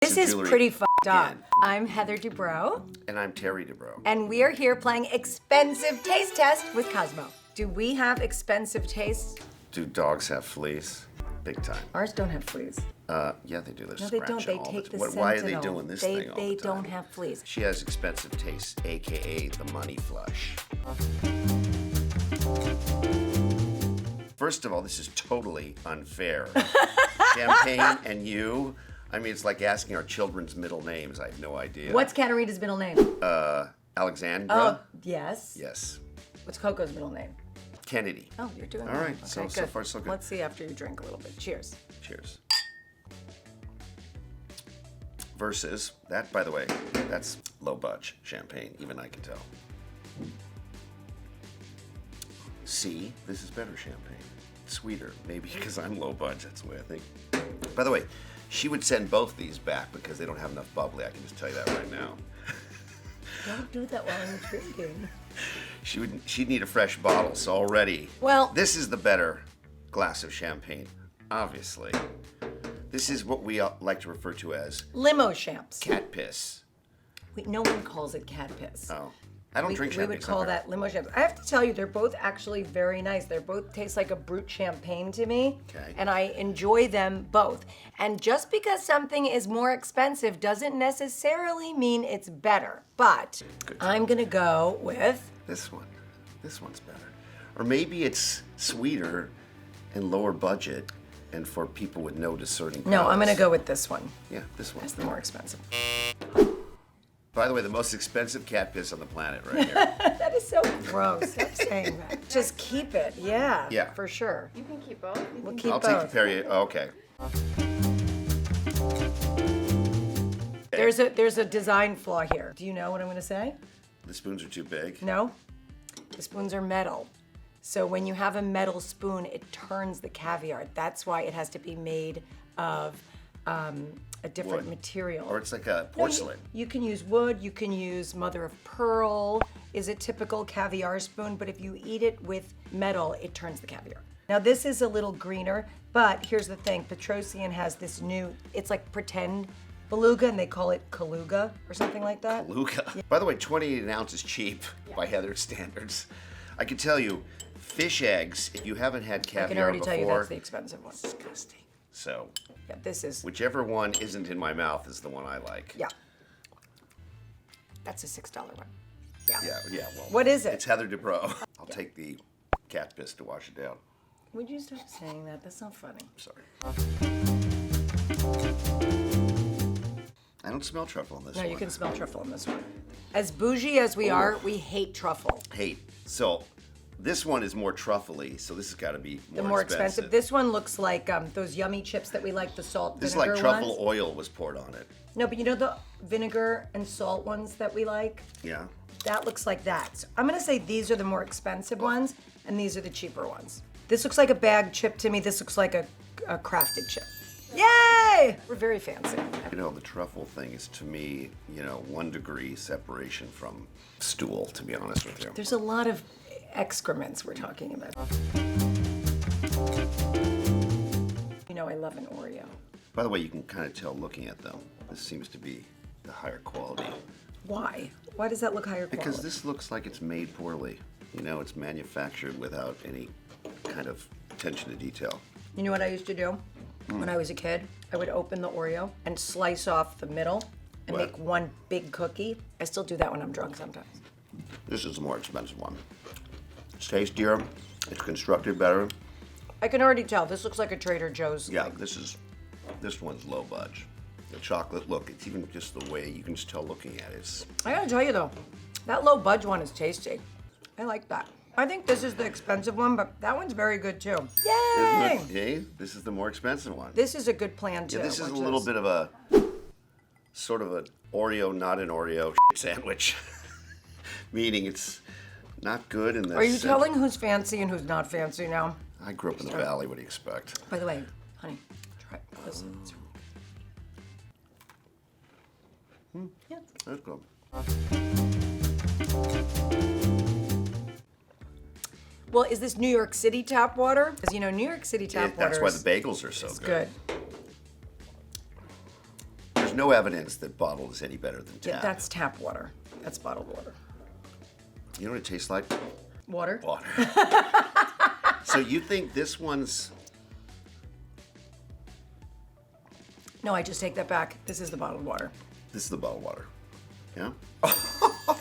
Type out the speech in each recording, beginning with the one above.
This is pretty f***ed up. I'm Heather Dubrow. And I'm Terry Dubrow. And we are here playing Expensive Taste Test with Cosmo. Do we have expensive tastes? Do dogs have fleas? Big time. Ours don't have fleas. Yeah, they do. They're No, they don't. They all take the Why are they Sentinel. doing this thing all They the time? don't have fleas. She has expensive tastes, AKA the money flush. First of all, this is totally unfair. Champagne and you. I mean, it's like asking our children's middle names. I have no idea. What's Katarina's middle name? Alexandra? Oh, yes. Yes. What's Coco's middle name? Kennedy. Oh, you're doing All well. right, Okay, so far so good. Let's see after you drink a little bit. Cheers. Cheers. Versus, that, by the way, that's low budge champagne. Even I can tell. See, this is better champagne. Sweeter, maybe because I'm low budge, that's the way I think. By the way, she would send both these back because they don't have enough bubbly. I can just tell you that right now. Don't do that while I'm drinking. She'd need a fresh bottle, so already. Well, this is the better glass of champagne, obviously. This is what we like to refer to as limo champs. cat piss. No one calls it cat piss. Oh, I don't drink champagne. We would call that limo champs. I have to tell you, they're both actually very nice. They both taste like a brut champagne to me. Okay. And I enjoy them both. And just because something is more expensive doesn't necessarily mean it's better. But I'm gonna go with this one. This one's better. Or maybe it's sweeter and lower budget and for people with no discerning No, I'm palates. gonna go with this one. Yeah, this one. That's the more expensive. By the way, the most expensive cat piss on the planet right here. That is so gross. Stop saying that. Just keep it. Yeah. Yeah. For sure. You can keep both. We'll keep I'll both. take the Perrier. Oh, okay. There's a design flaw here. Do you know what I'm gonna say? The spoons are too big. No. The spoons are metal. So when you have a metal spoon, it turns the caviar. That's why it has to be made of a different Wood. material. Or it's like a porcelain. You can use wood, you can use mother of pearl, is a typical caviar spoon, but if you eat it with metal, it turns the caviar. Now this is a little greener, but here's the thing, Petrosian has this new, it's like pretend beluga, and they call it Kaluga or something like that. Luca. By the way, 28 an ounce is cheap by Heather's standards. I can tell you, fish eggs, if you haven't had caviar I can already before, tell you that's the expensive one. disgusting. So, Yeah, this is, whichever one isn't in my mouth is the one I like. yeah. That's a $6 one. Yeah. Yeah, well. What is it? It's Heather Dubrow. I'll take the cat piss to wash it down. Would you stop saying that? That's not funny. Sorry. I don't smell truffle on this No, one. you can smell truffle in this one. As bougie as we are, we hate truffle. Hey, so this one is more truffly, so this has got to be The more expensive. This one looks like those yummy chips that we like, the salt This is vinegar like truffle ones. oil was poured on it. No, but you know the vinegar and salt ones that we like? Yeah. That looks like that. So I'm gonna say these are the more expensive ones, and these are the cheaper ones. This looks like a bag chip to me. This looks like a crafted chip. Yay! We're very fancy. You know, the truffle thing is to me, 1 degree separation from stool, to be honest with you. There's a lot of excrements we're talking about. You know I love an Oreo. By the way, you can kind of tell looking at them. This seems to be the higher quality. Why? Why does that look higher quality? Because this looks like it's made poorly. It's manufactured without any kind of attention to detail. You know what I used to do? When I was a kid, I would open the Oreo and slice off the middle and What? make one big cookie. I still do that when I'm drunk sometimes. This is the more expensive one. It's tastier. It's constructed better. I can already tell. This looks like a Trader Joe's. Yeah, this one's low budge. The chocolate look, it's even just the way you can just tell looking at it. I gotta tell you though, that low budge one is tasty. I like that. I think this is the expensive one, but that one's very good too. Yay! Isn't it? Yeah, this is the more expensive one. This is a good plan too. Yeah, this is a Watch little this. bit of a sort of an Oreo, not an Oreo sandwich. Meaning it's not good in the Are you sense- telling who's fancy and who's not fancy now? I grew up in the valley, what do you expect? By the way, honey, try listen. Yeah. That's good. Well, is this New York City tap water? Because New York City tap water That's why the bagels are so is good. good. There's there's no evidence that bottled is any better than tap. Yeah, that's tap water. That's bottled water. You know what it tastes like? Water? Water. So you think this one's... No, I just take that back. This is the bottled water. This is the bottled water. Yeah? I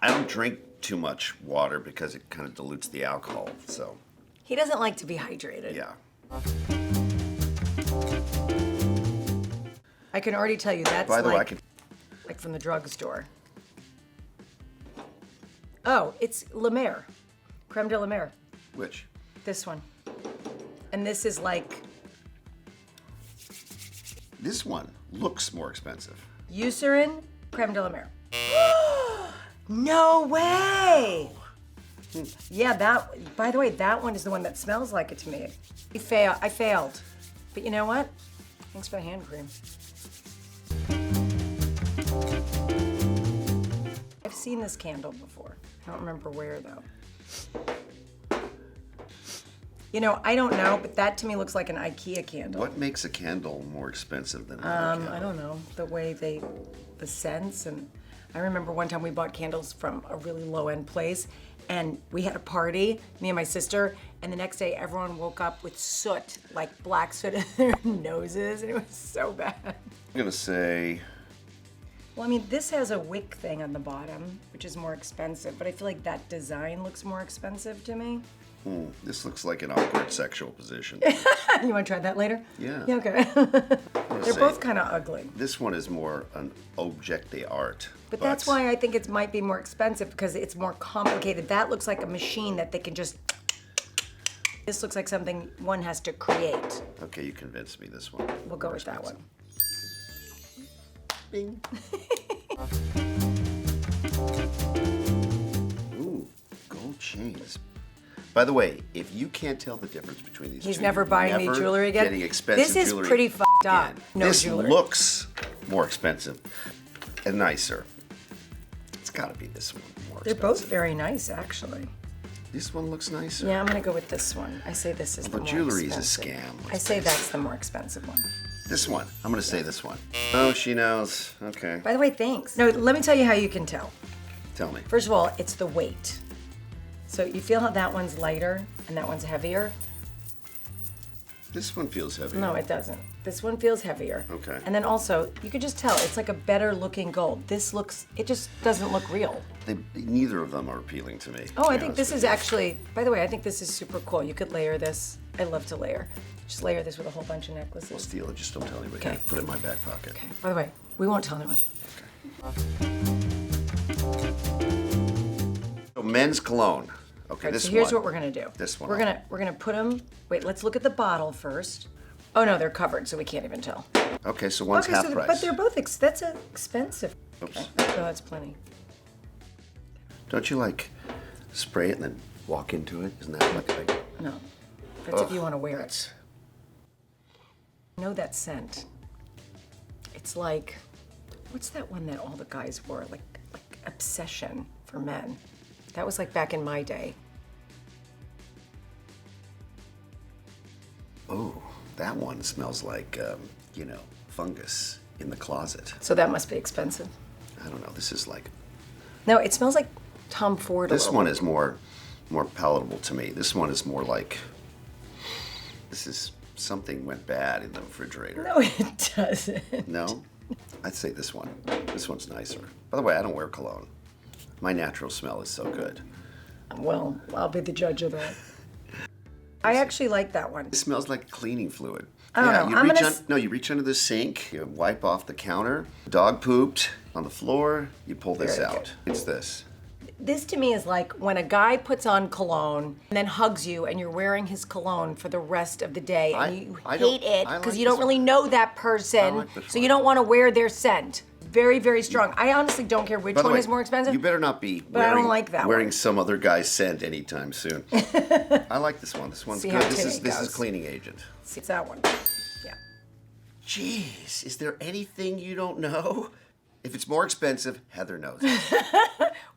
don't drink too much water because it kind of dilutes the alcohol, so... He doesn't like to be hydrated. Yeah. I can already tell you that's By the way, like from the drugstore. Oh, it's La Mer. Creme de la Mer. Which? This one. And this is like... This one looks more expensive. Eucerin Creme de la Mer. No way! Yeah, that, by the way, that one is the one that smells like it to me. I failed. But you know what? Thanks for the hand cream. I've seen this candle before. I don't remember where though. You know, I don't know, but that to me looks like an IKEA candle. What makes a candle more expensive than another candle? I don't know. The way the scents, and I remember one time we bought candles from a really low-end place, and we had a party, me and my sister, and the next day everyone woke up with soot, like black soot in their noses, and it was so bad. I'm gonna say... Well, I mean, this has a wick thing on the bottom, which is more expensive, but I feel like that design looks more expensive to me. This looks like an awkward sexual position. You want to try that later? Yeah. Yeah, okay. They're both kind of ugly. This one is more an object d'art. But that's why I think it might be more expensive, because it's more complicated. That looks like a machine that they can just... This looks like something one has to create. Okay, you convinced me, this one. We'll go with that one. Bing. Ooh, gold chains. By the way, if you can't tell the difference between these He's two, never buying me jewelry again. Getting expensive this is jewelry pretty f***ed up. again. No this jewelry. looks more expensive and nicer. It's got to be this one more They're expensive. both very nice, actually. This one looks nicer. Yeah, I'm gonna go with this one. I say this is the more jewelry is a expensive. scam. I say that's the more expensive one. This one. I'm going to say this one. Oh, she knows. Okay. By the way, thanks. No, let me tell you how you can tell. Tell me. First of all, it's the weight. So you feel how that one's lighter and that one's heavier? This one feels heavy. No, it doesn't. This one feels heavier. Okay. And then also, you could just tell, it's like a better looking gold. This looks, it just doesn't look real. Neither of them are appealing to me. Oh, I think this is actually, by the way, I think this is super cool. You could layer this. I love to layer. Just layer this with a whole bunch of necklaces. We'll steal it, just don't tell anybody. Okay. Put it in my back pocket. Okay. By the way, we won't tell anyone. So men's cologne. Okay, Right, this so here's one. what we're gonna do. This one. We're gonna put them. Wait, let's look at the bottle first. Oh no, they're covered, so we can't even tell. Okay, so one's half price. But they're both that's expensive. Oops. Okay, so that's plenty. Don't you like spray it and then walk into it? Isn't that like No, that's if you want to wear it. I know that scent. It's like, what's that one that all the guys wore? Like Obsession for men. That was like back in my day. Oh, that one smells like, fungus in the closet. So that must be expensive. I don't know. This is like... No, it smells like Tom Ford a This little one bit. is more palatable to me. This one is more like... This is something went bad in the refrigerator. No, it doesn't. No? I'd say this one. This one's nicer. By the way, I don't wear cologne. My natural smell is so good. Well, I'll be the judge of that. I actually like that one. It smells like cleaning fluid. I don't know. You reach under the sink, you wipe off the counter, dog pooped on the floor, you pull this Very out. It's this. This to me is like when a guy puts on cologne and then hugs you and you're wearing his cologne for the rest of the day and you hate it because you don't really know that person, so you don't want to wear their scent. Very, very strong. I honestly don't care which one is more expensive. You better not be but I don't like that wearing one. some other guy's scent anytime soon. I like this one. This one's See good. how This tinny is goes. cleaning agent. See, it's that one. Yeah. Jeez, is there anything you don't know? If it's more expensive, Heather knows.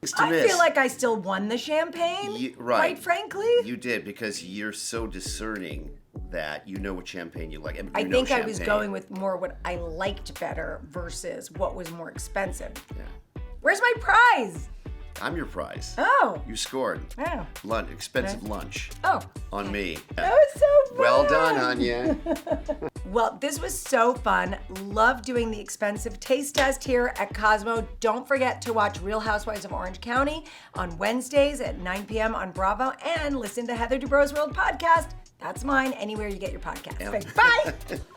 It's to I miss. feel like I still won the champagne, Right. quite frankly. You did, because you're so discerning that you know what champagne you like. And I you know think I was champagne. going with more what I liked better versus what was more expensive. Yeah. Where's my prize? I'm your prize. Oh. You scored. Oh. Lunch, expensive lunch. Oh. On me. That was so fun. Well done, Anya. Well, this was so fun. Love doing the expensive taste test here at Cosmo. Don't forget to watch Real Housewives of Orange County on Wednesdays at 9 p.m. on Bravo and listen to Heather Dubrow's World podcast. That's mine, anywhere you get your podcast. Okay, bye.